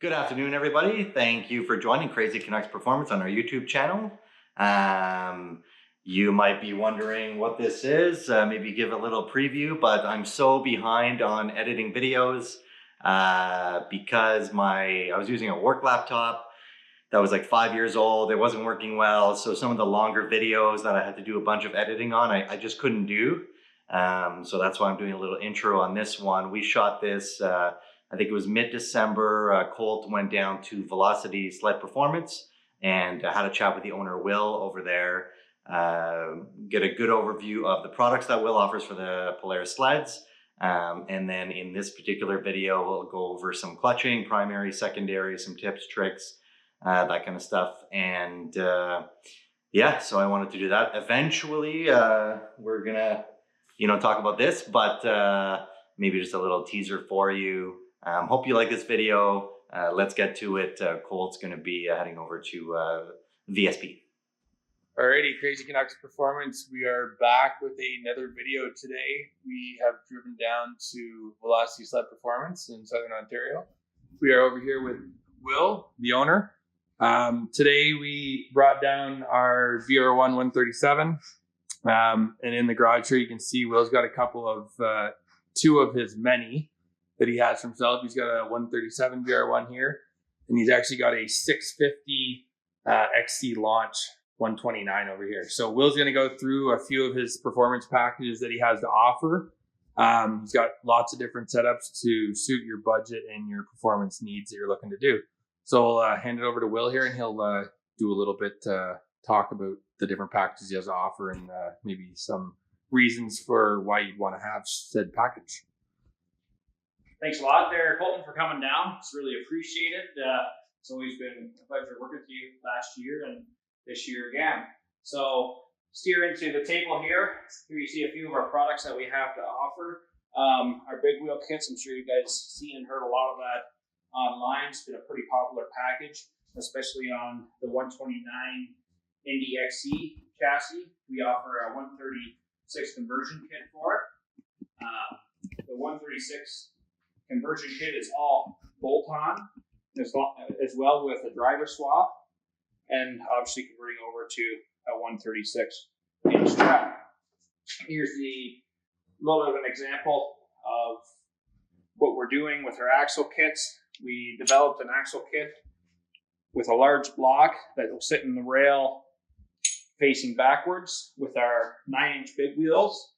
Good afternoon, everybody. Thank you for joining Krazy Kanucks Performance on our YouTube channel. Um, you might be wondering what this is, maybe give a little preview, but I'm so behind on editing videos because I was using a work laptop that was like 5 years old. It wasn't working well. So some of the longer videos that I had to do a bunch of editing on, I just couldn't do. So that's why I'm doing a little intro on this one. We shot this, I think it was mid-December. Colt went down to Velocity Sled Performance and had a chat with the owner, Will, over there. Get a good overview of the products that Will offers for the Polaris sleds. And then in this particular video, we'll go over some clutching, primary, secondary, some tips, tricks, that kind of stuff. And yeah, so I wanted to do that. Eventually, we're gonna, talk about this, but maybe just a little teaser for you. Hope you like this video. Let's get to it. Colt's gonna be heading over to VSP. Alrighty, Krazy Kanucks Performance. We are back with another video today. We have driven down to Velocity Sled Performance in Southern Ontario. We are over here with Will, the owner. Today we brought down our VR1 137. And in the garage here, you can see Will's got a couple of, two of his many that he has for himself. He's got a 137 VR1 here, and he's actually got a 650 XC launch 129 over here. So Will's going to go through a few of his performance packages that he has to offer. He's got lots of different setups to suit your budget and your performance needs that you're looking to do. So I'll hand it over to Will here, and he'll do a little bit talk about the different packages he has to offer and maybe some reasons for why you'd want to have said package. Thanks a lot there, Colton, for coming down. It's really appreciated. It's always been a pleasure working with you last year and this year again. So steer into the table here. Here you see a few of our products that we have to offer. Our big wheel kits, I'm sure you guys seen and heard a lot of that online. It's been a pretty popular package, especially on the 129 Indy XC chassis. We offer a 136 conversion kit for it. The 136 conversion kit is all bolt-on, as well with a driver swap, and obviously converting over to a 136 inch strap. Here's the little bit of an example of what we're doing with our axle kits. We developed an axle kit with a large block that will sit in the rail facing backwards with our 9-inch big wheels.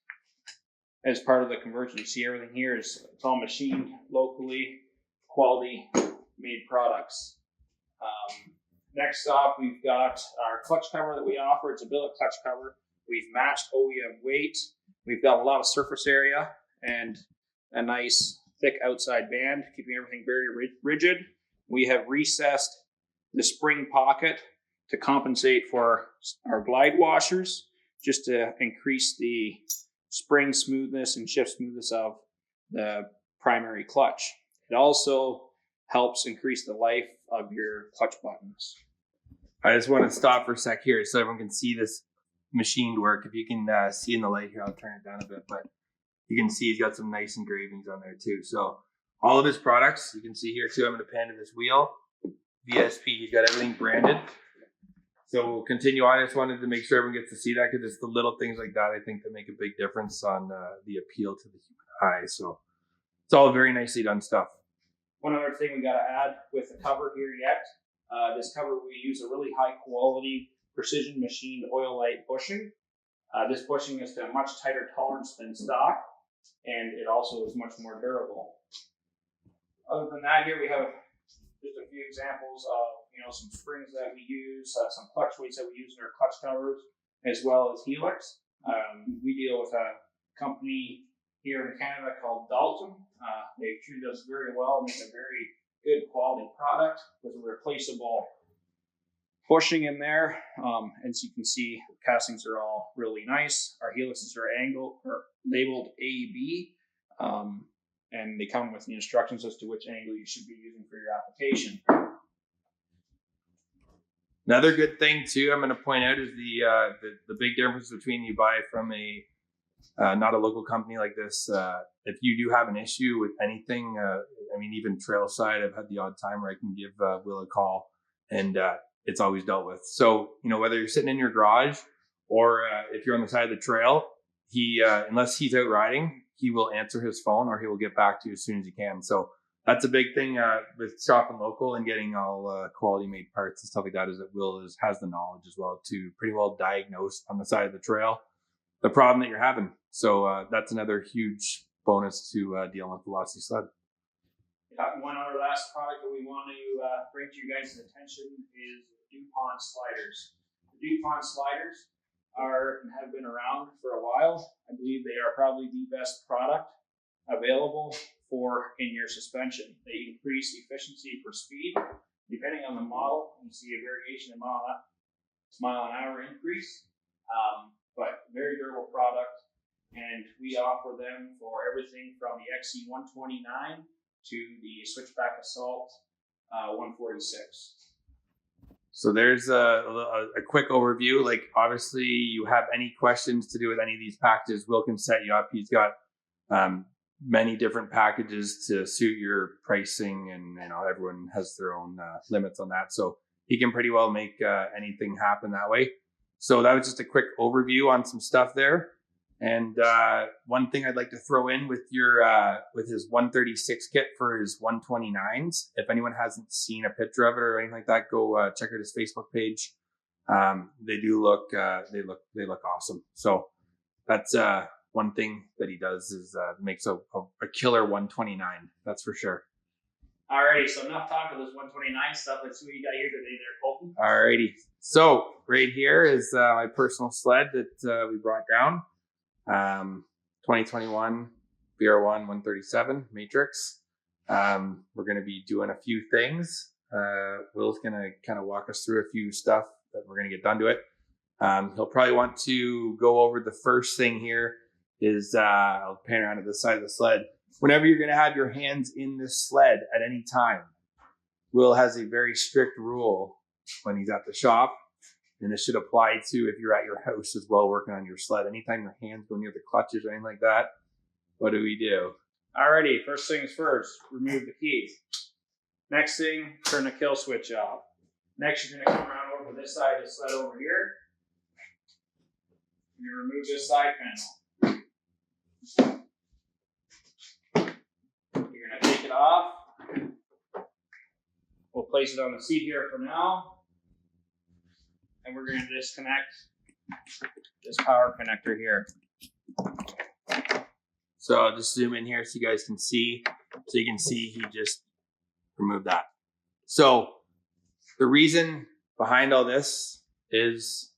As part of the conversion, you see everything here is it's all machined locally, quality made products. Next off, we've got our clutch cover that we offer. It's a billet clutch cover. We've matched OEM weight. We've got a lot of surface area and a nice thick outside band, keeping everything very rigid. We have recessed the spring pocket to compensate for our glide washers, just to increase the spring smoothness and shift smoothness of the primary clutch. It also helps increase the life of your clutch buttons. I just want to stop for a sec here so everyone can see this machined work. If you can see in the light here, I'll turn it down a bit, but you can see he's got some nice engravings on there too. So all of his products, you can see here too. I'm going to pan to this wheel. VSP, he's got everything branded. So we'll continue on. I just wanted to make sure everyone gets to see that because it's the little things like that, I think, that make a big difference on the appeal to the human eye. So it's all very nicely done stuff. One other thing we got to add with the cover here yet, this cover, we use a really high quality precision machined oil light bushing. This bushing is to a much tighter tolerance than stock, and it also is much more durable. Other than that, here we have just a few examples of some springs that we use, some clutch weights that we use in our clutch covers, as well as helix. We deal with a company here in Canada called Dalton. They treated us very well, make a very good quality product with a replaceable bushing in there. As you can see, castings are all really nice. Our helixes are labeled AB, and they come with the instructions as to which angle you should be using for your application. Another good thing too, I'm going to point out is the big difference between you buy from a not a local company like this. If you do have an issue with anything, I mean, even trail side, I've had the odd time where I can give Will a call, and it's always dealt with. So, you know, whether you're sitting in your garage or if you're on the side of the trail, he unless he's out riding, he will answer his phone or he will get back to you as soon as he can. So that's a big thing with shopping local and getting all quality made parts and stuff like that, is that Will has the knowledge as well to pretty well diagnose on the side of the trail the problem that you're having. So that's another huge bonus to dealing with Velocity Sled. One other last product that we want to bring to you guys' attention is DuPont sliders. The DuPont sliders have been around for a while. I believe they are probably the best product available for in-ear suspension. They increase efficiency for speed. Depending on the model, you see a variation in mile an hour increase, but very durable product. And we offer them for everything from the XC129 to the Switchback Assault 146. So there's a quick overview. Like, obviously, you have any questions to do with any of these packages, Will can set you up. He's got many different packages to suit your pricing, and you know, everyone has their own limits on that. So he can pretty well make anything happen that way. So that was just a quick overview on some stuff there. And one thing I'd like to throw in with his 136 kit for his 129s, if anyone hasn't seen a picture of it or anything like that, go check out his Facebook page. They do look they look awesome. So that's one thing that he does is makes a killer 129. That's for sure. Alrighty, so enough talk of this 129 stuff. Let's see what you got here today there, Colton. Alrighty. So right here is my personal sled that we brought down. 2021 BR1 137 Matrix. We're going to be doing a few things. Will's going to kind of walk us through a few stuff that we're going to get done to it. He'll probably want to go over the first thing here is I'll pan around to the side of the sled. Whenever you're going to have your hands in this sled at any time, Will has a very strict rule when he's at the shop. And this should apply to if you're at your house as well, working on your sled. Anytime your hands go near the clutches or anything like that, what do we do? Alrighty, first things first, remove the keys. Next thing, turn the kill switch off. Next, you're going to come around over this side of the sled over here. You remove this side panel. You're going to take it off. We'll place it on the seat here for now. And we're going to disconnect this power connector here. So I'll just zoom in here so you guys can see. So you can see he just removed that. So the reason behind all this is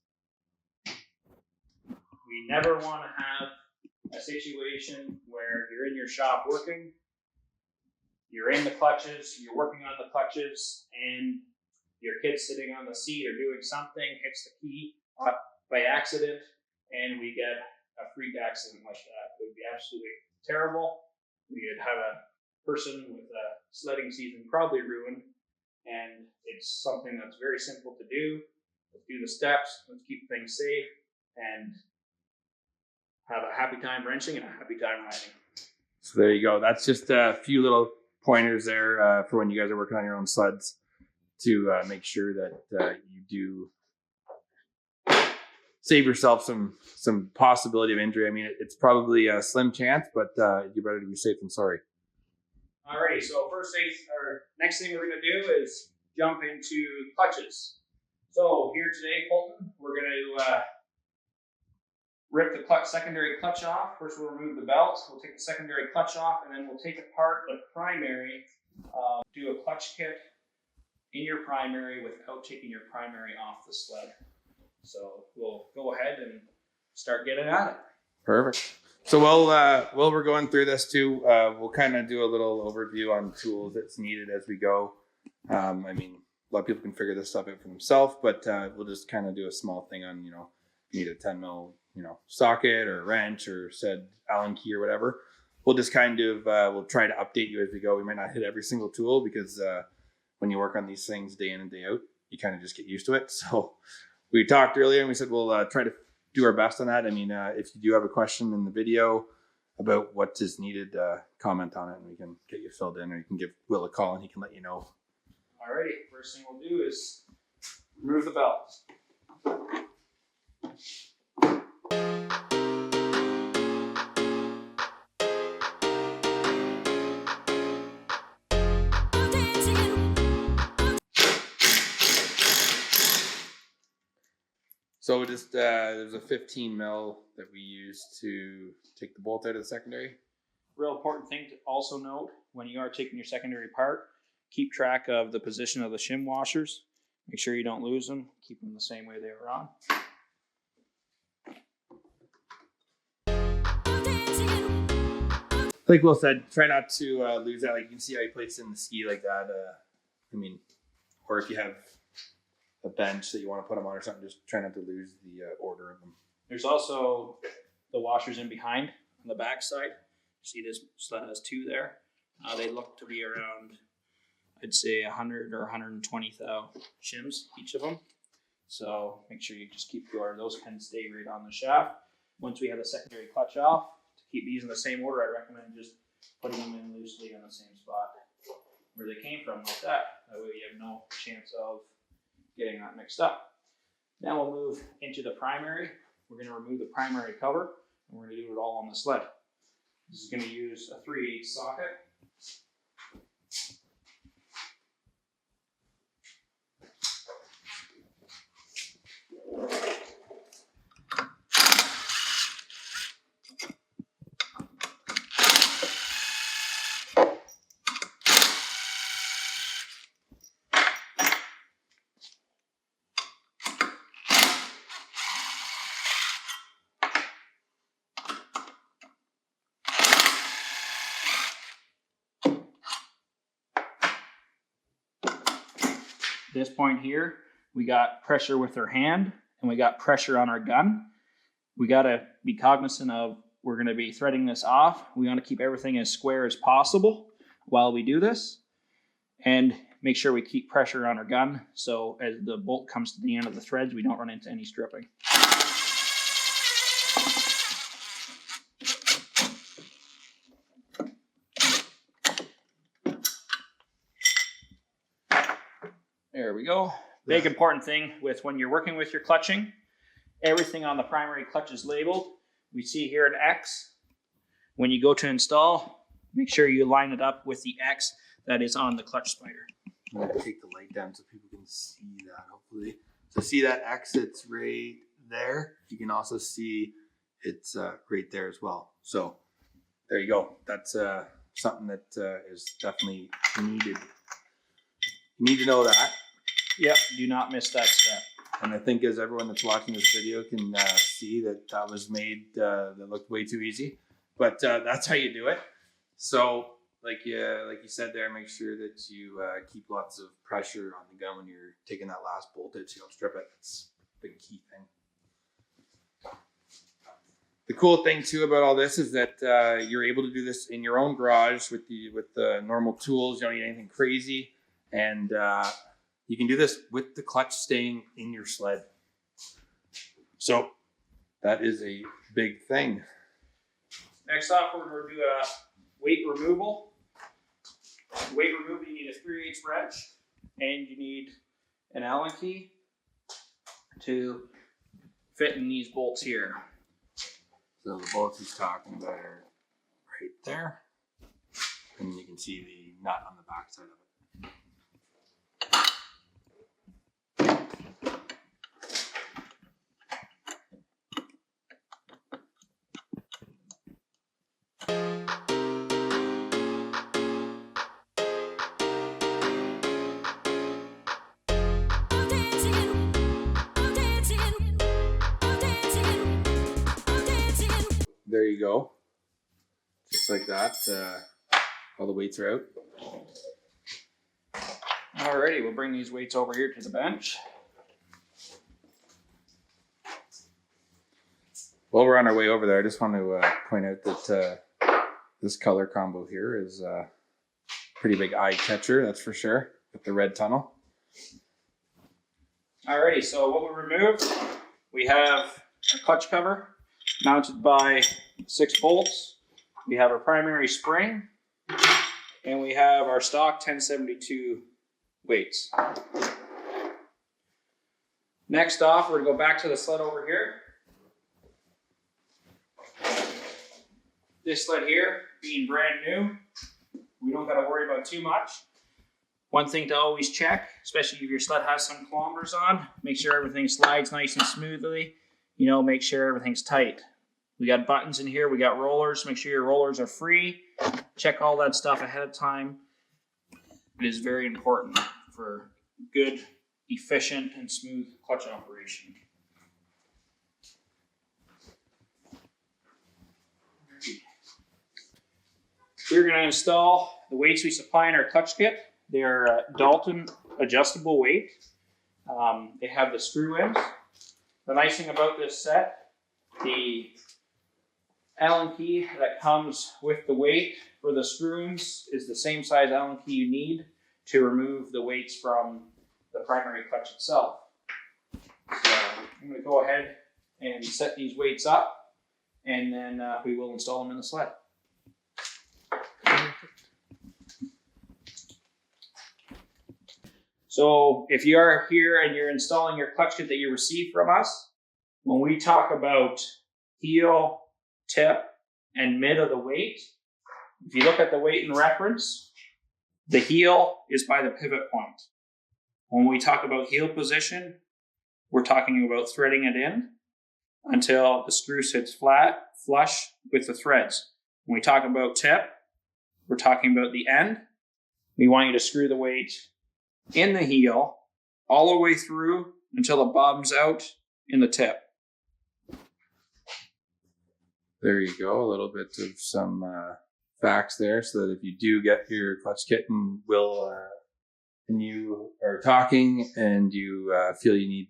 we never want to have a situation where you're in your shop working, you're in the clutches, you're working on the clutches, and your kid's sitting on the seat or doing something, hits the key by accident, and we get a freak accident like that. It would be absolutely terrible. We would have a person with a sledding season probably ruined, and it's something that's very simple to do. Let's do the steps, let's keep things safe, and have a happy time wrenching and a happy time riding. So there you go. That's just a few little pointers there for when you guys are working on your own sleds, to make sure that you do save yourself some possibility of injury. I mean, it's probably a slim chance, but you better to be safe than sorry. Alrighty, so next thing we're going to do is jump into clutches. So here today, Colton, we're going to rip the secondary clutch off. First, we'll remove the belt. We'll take the secondary clutch off, and then we'll take apart the primary, do a clutch kit in your primary without taking your primary off the sled. So we'll go ahead and start getting at it. Perfect. So while we're going through this too, we'll kind of do a little overview on tools that's needed as we go. I mean, a lot of people can figure this stuff out for themselves, but we'll just kind of do a small thing on, you need a 10 mil, socket or wrench or said Allen key or whatever. We'll just kind of, we'll try to update you as we go. We might not hit every single tool because when you work on these things day in and day out, you kind of just get used to it. So we talked earlier and we said we'll try to do our best on that. I mean, if you do have a question in the video about what is needed, comment on it and we can get you filled in, or you can give Will a call and he can let you know. Alrighty, first thing we'll do is remove the belts. So just there's a 15 mil that we use to take the bolt out of the secondary. Real important thing to also note when you are taking your secondary apart, keep track of the position of the shim washers. Make sure you don't lose them. Keep them the same way they were on. Like Will said, try not to lose that. Like you can see how he plates in the ski like that. I mean, or if you have a bench that you want to put them on or something, just try not to lose the order of them. There's also the washers in behind on the back side. See this sled has two there. They look to be around, I'd say 100 or 120 thou shims, each of them. So make sure you just keep your, those can stay right on the shaft. Once we have the secondary clutch off, to keep these in the same order, I recommend just putting them in loosely in the same spot where they came from, like that. That way you have no chance of getting that mixed up. Now we'll move into the primary. We're going to remove the primary cover and we're going to do it all on the sled. This is going to use a 3/8 socket. This point here, we got pressure with our hand and we got pressure on our gun. We got to be cognizant of, we're going to be threading this off. We want to keep everything as square as possible while we do this, and make sure we keep pressure on our gun so as the bolt comes to the end of the threads, we don't run into any stripping. There we go. Big important thing with when you're working with your clutching, everything on the primary clutch is labeled. We see here an X. When you go to install, make sure you line it up with the X that is on the clutch spider. I'm going to take the light down so people can see that, hopefully. So see that X, it's right there. You can also see it's right there as well. So there you go. That's something that is definitely needed. You need to know that. Yep, do not miss that step. And I think as everyone that's watching this video can see that that was made, that looked way too easy. But that's how you do it. So like you said there, make sure that you keep lots of pressure on the gun when you're taking that last bolt out so you don't strip it. That's a big key thing. The cool thing too about all this is that you're able to do this in your own garage with the normal tools. You don't need anything crazy. And you can do this with the clutch staying in your sled. So that is a big thing. Next off, we're going to do a weight removal. Weight removal, you need a 3/8 wrench and you need an Allen key to fit in these bolts here. So the bolts he's talking about are right there. And you can see the nut on the back side of it. There you go. Just like that. All the weights are out. Alrighty, we'll bring these weights over here to the bench. While we're on our way over there, I just want to point out that this color combo here is a pretty big eye catcher, that's for sure, with the red tunnel. Alrighty, so what we removed, we have our clutch cover mounted by 6 bolts. We have our primary spring, and we have our stock 1072 weights. Next off, we're going to go back to the sled over here. This sled here, being brand new, we don't got to worry about too much. One thing to always check, especially if your sled has some kilometers on, make sure everything slides nice and smoothly. You know, make sure everything's tight. We got buttons in here, we got rollers. Make sure your rollers are free. Check all that stuff ahead of time. It is very important for good, efficient, and smooth clutch operation. We're going to install the weights we supply in our clutch kit. They're Dalton adjustable weight. They have the screw ends. The nice thing about this set, the Allen key that comes with the weight for the screw ends is the same size Allen key you need to remove the weights from the primary clutch itself. So I'm going to go ahead and set these weights up, and then we will install them in the sled. So if you are here and you're installing your clutch kit that you received from us, when we talk about heel, tip, and mid of the weight, if you look at the weight in reference, the heel is by the pivot point. When we talk about heel position, we're talking about threading it in until the screw sits flat, flush with the threads. When we talk about tip, we're talking about the end. We want you to screw the weight in the heel all the way through until it bottoms out in the tip. There you go. A little bit of some facts there, so that if you do get your clutch kit and you are talking and you feel you need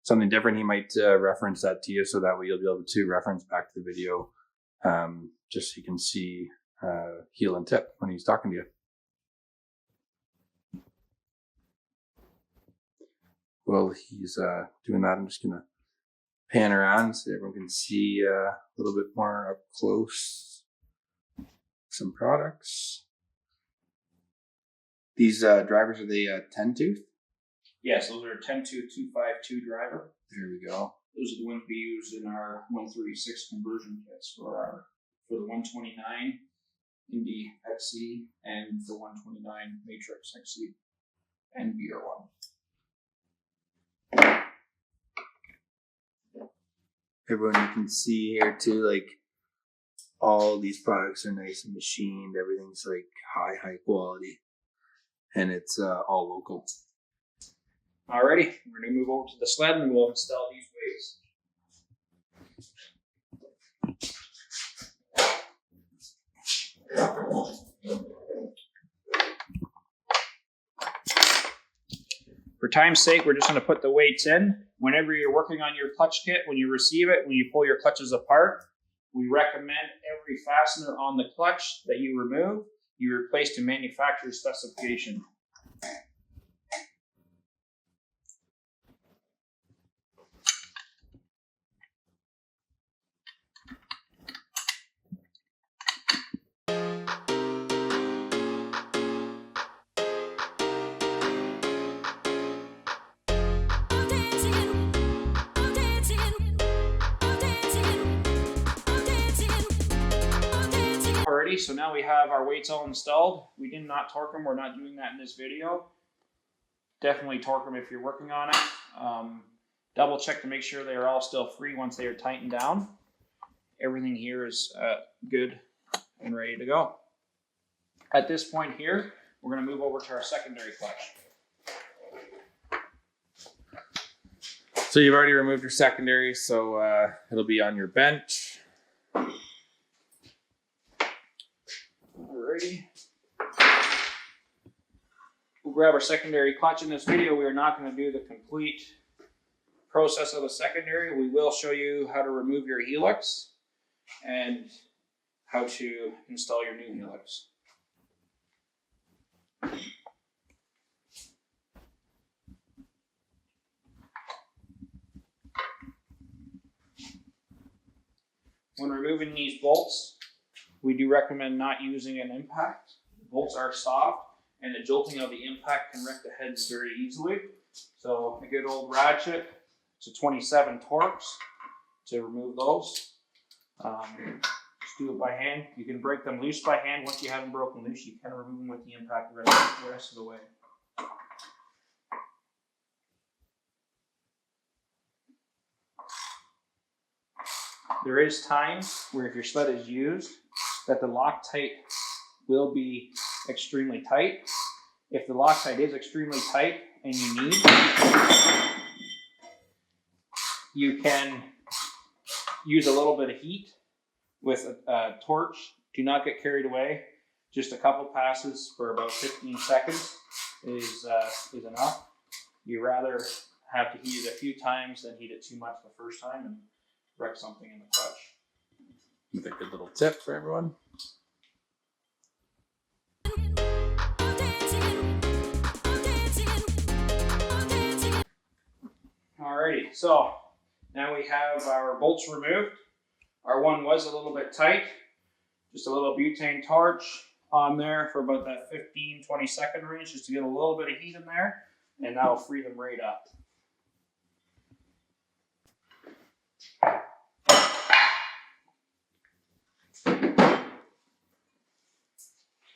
something different, he might reference that to you, so that way you'll be able to reference back to the video, just so you can see heel and tip when he's talking to you. While he's doing that, I'm just going to pan around so everyone can see a little bit more up close some products. These drivers, are they 10-tooth? Yes, those are 10-tooth 252 driver. There we go. Those are the ones we use in our 136 conversion kits for the 129 Indy XC and the 129 Matrix XC and VR1. Everyone, you can see here too, like all these products are nice and machined. Everything's like high quality, and it's all local. Alrighty, we're going to move over to the sled and we'll install these weights. For time's sake, we're just going to put the weights in. Whenever you're working on your clutch kit, when you receive it, when you pull your clutches apart, we recommend every fastener on the clutch that you remove, you replace to manufacturer's specification. Alrighty, so now we have our weights all installed. We did not torque them. We're not doing that in this video. Definitely torque them if you're working on it. Double check to make sure they are all still free once they are tightened down. Everything here is good and ready to go. At this point here, we're going to move over to our secondary clutch. So you've already removed your secondary, so it'll be on your bench. Alrighty. We'll grab our secondary clutch. In this video, we are not going to do the complete process of the secondary. We will show you how to remove your helix and how to install your new helix. when removing these bolts, we do recommend not using an impact. The bolts are soft, and the jolting of the impact can wreck the heads very easily. So a good old ratchet to 27 torques to remove those. Just do it by hand. You can break them loose by hand. Once you have them broken loose, you can remove them with the impact the rest of the way. There is times where if your sled is used, that the Loctite will be extremely tight. If the Loctite is extremely tight and you need, you can use a little bit of heat with a torch. Do not get carried away. Just a couple passes for about 15 seconds is enough. You rather have to heat it a few times than heat it too much the first time and wreck something in the clutch. With a good little tip for everyone. Alrighty, so now we have our bolts removed. Our one was a little bit tight. Just a little butane torch on there for about that 15-20 second range just to get a little bit of heat in there, and that'll free them right up.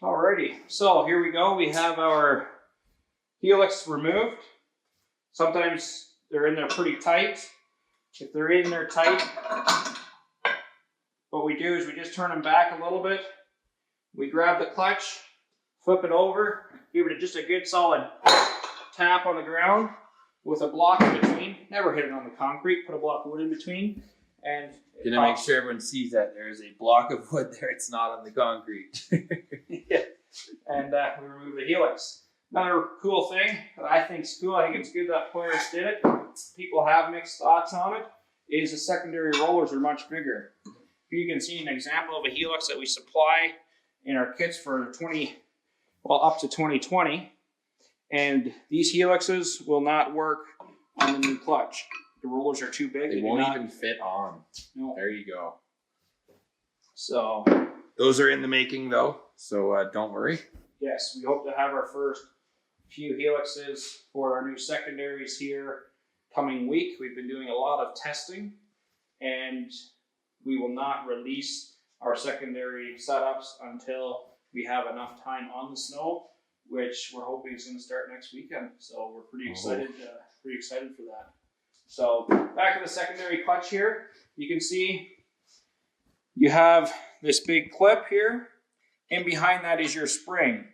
Alrighty, so here we go. We have our helix removed. Sometimes they're in there pretty tight. If they're in there tight, what we do is we just turn them back a little bit. We grab the clutch, flip it over, give it just a good solid tap on the ground with a block in between. Never hit it on the concrete, put a block of wood in between. And gonna make sure everyone sees that there is a block of wood there. It's not on the concrete. Yeah. And we remove the helix. Another cool thing that I think is cool, I think it's good that Polaris did it. People have mixed thoughts on it, is the secondary rollers are much bigger. Here you can see an example of a helix that we supply in our kits for up to 2020. And these helixes will not work on the new clutch. The rollers are too big. They won't even fit on. No. There you go. So those are in the making though, so don't worry. yes, we hope to have our first few helixes for our new secondaries here coming week. We've been doing a lot of testing, and we will not release our secondary setups until we have enough time on the snow, which we're hoping is going to start next weekend. So we're pretty excited for that. So back to the secondary clutch here. You can see you have this big clip here, and behind that is your spring.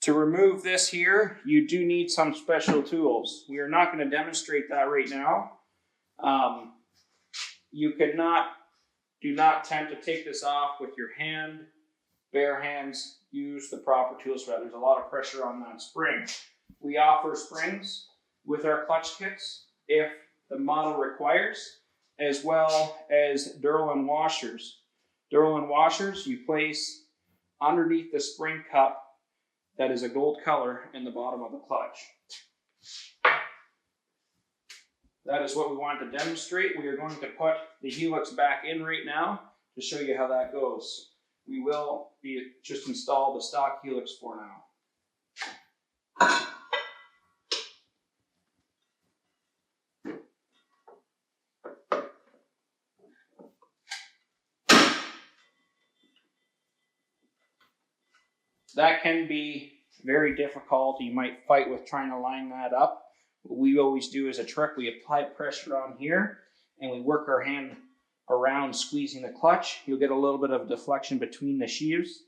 To remove this here, you do need some special tools. We are not going to demonstrate that right now. Do not attempt to take this off with your hand, bare hands. Use the proper tools for that. There's a lot of pressure on that spring. We offer springs with our clutch kits if the model requires, as well as Durlin washers. Durlin washers you place underneath the spring cup that is a gold color in the bottom of the clutch. That is what we wanted to demonstrate. We are going to put the helix back in right now to show you how that goes. We will just install the stock helix for now. That can be very difficult. You might fight with trying to line that up. What we always do as a trick, we apply pressure on here and we work our hand around squeezing the clutch. You'll get a little bit of deflection between the sheaves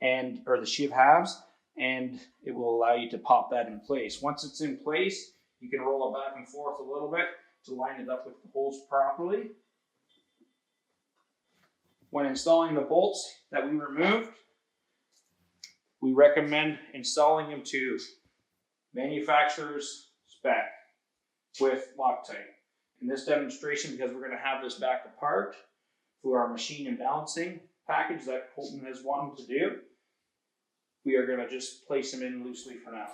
or the sheave halves, and it will allow you to pop that in place. Once it's in place, you can roll it back and forth a little bit to line it up with the holes properly. When installing the bolts that we removed, we recommend installing them to manufacturer's spec with Loctite. In this demonstration, because we're going to have this back apart for our machine and balancing package that Colton has wanted to do, we are going to just place them in loosely for now.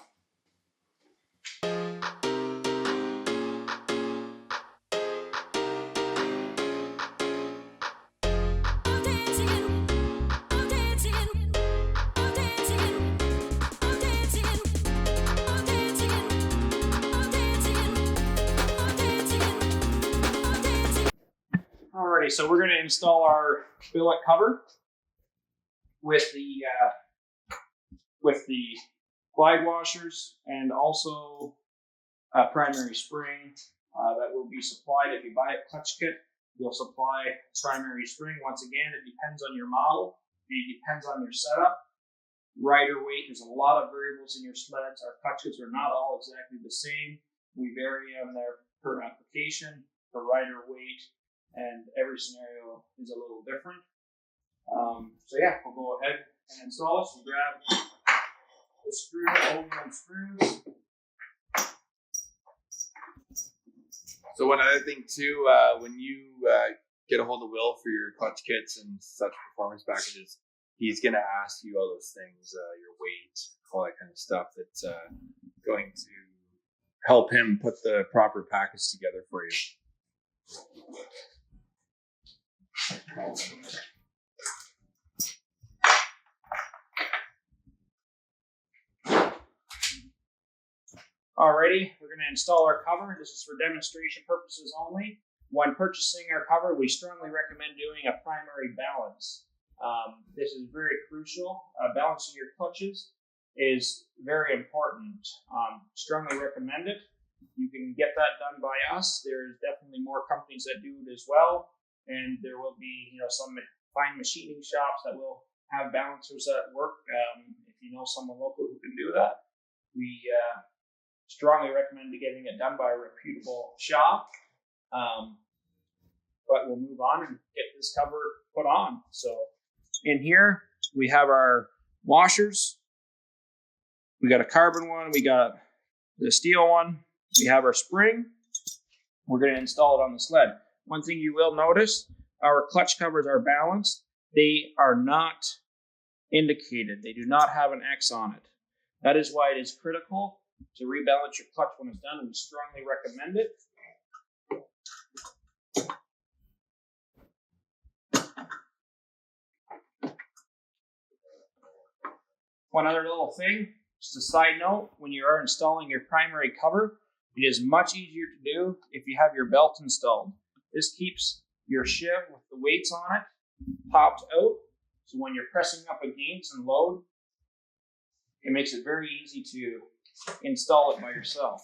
Alrighty, so we're going to install our billet cover with the glide washers and also a primary spring that will be supplied. If you buy a clutch kit, we'll supply primary spring. Once again, it depends on your model and it depends on your setup. Rider weight, there's a lot of variables in your sleds. Our clutch kits are not all exactly the same. We vary on their per application, per rider weight, and every scenario is a little different. So yeah, we'll go ahead and install it. So grab the screw, aluminum screws. So one other thing too, when you get a hold of Will for your clutch kits and such performance packages, he's going to ask you all those things, your weight, all that kind of stuff that's going to help him put the proper package together for you. Alrighty, we're going to install our cover. This is for demonstration purposes only. When purchasing our cover, we strongly recommend doing a primary balance. This is very crucial. Balancing your clutches is very important. Strongly recommend it. You can get that done by us. There's definitely more companies that do it as well, and there will be, some fine machining shops that will have balancers that work. If you know someone local who can do that, we strongly recommend getting it done by a reputable shop. But we'll move on and get this cover put on. So in here we have our washers. We got a carbon one. We got the steel one. We have our spring. We're going to install it on the sled. One thing you will notice, our clutch covers are balanced. They are not indicated. They do not have an X on it. That is why it is critical to rebalance your clutch when it's done, and we strongly recommend it. One other little thing, just a side note, when you are installing your primary cover, it is much easier to do if you have your belt installed. This keeps your shiv with the weights on it popped out, so when you're pressing up against and load, it makes it very easy to install it by yourself.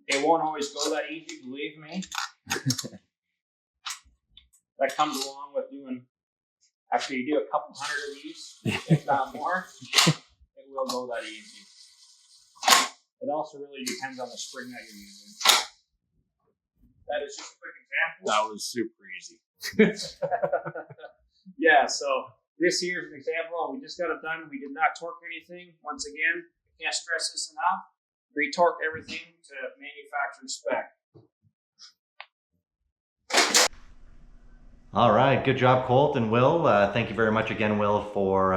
It won't always go that easy, believe me. That comes along with doing, after you do a couple hundred of these, if not more, it will go that easy. It also really depends on the spring that you're using. That is just a quick example. That was super easy. Yeah, so this here is an example. We just got it done. We did not torque anything. Once again, I can't stress this enough. Retorque everything to manufacturer spec. All right, good job, Colt and Will. Thank you very much again, Will, for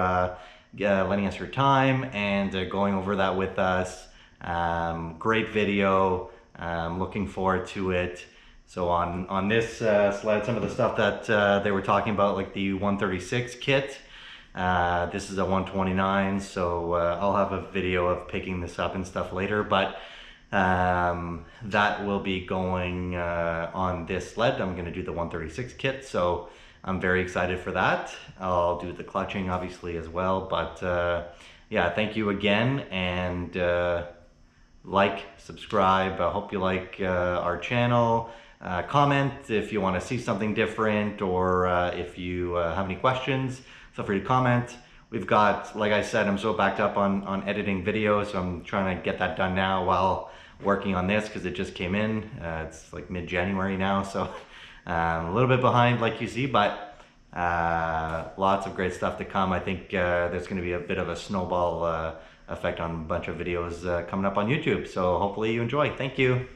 lending us your time and going over that with us. Great video. Looking forward to it. So on this sled, some of the stuff that they were talking about, like the 136 kit. This is a 129, so I'll have a video of picking this up and stuff later, but that will be going on this sled. I'm going to do the 136 kit, so I'm very excited for that. I'll do the clutching obviously as well, but yeah, thank you again, and like, subscribe. I hope you like our channel. Comment if you want to see something different, or if you have any questions. Feel free to comment. We've got, like I said, I'm so backed up on editing videos, so I'm trying to get that done now while working on this because it just came in. It's like mid-January now, so a little bit behind like you see, but lots of great stuff to come. I think there's going to be a bit of a snowball effect on a bunch of videos coming up on YouTube, so hopefully you enjoy. Thank you.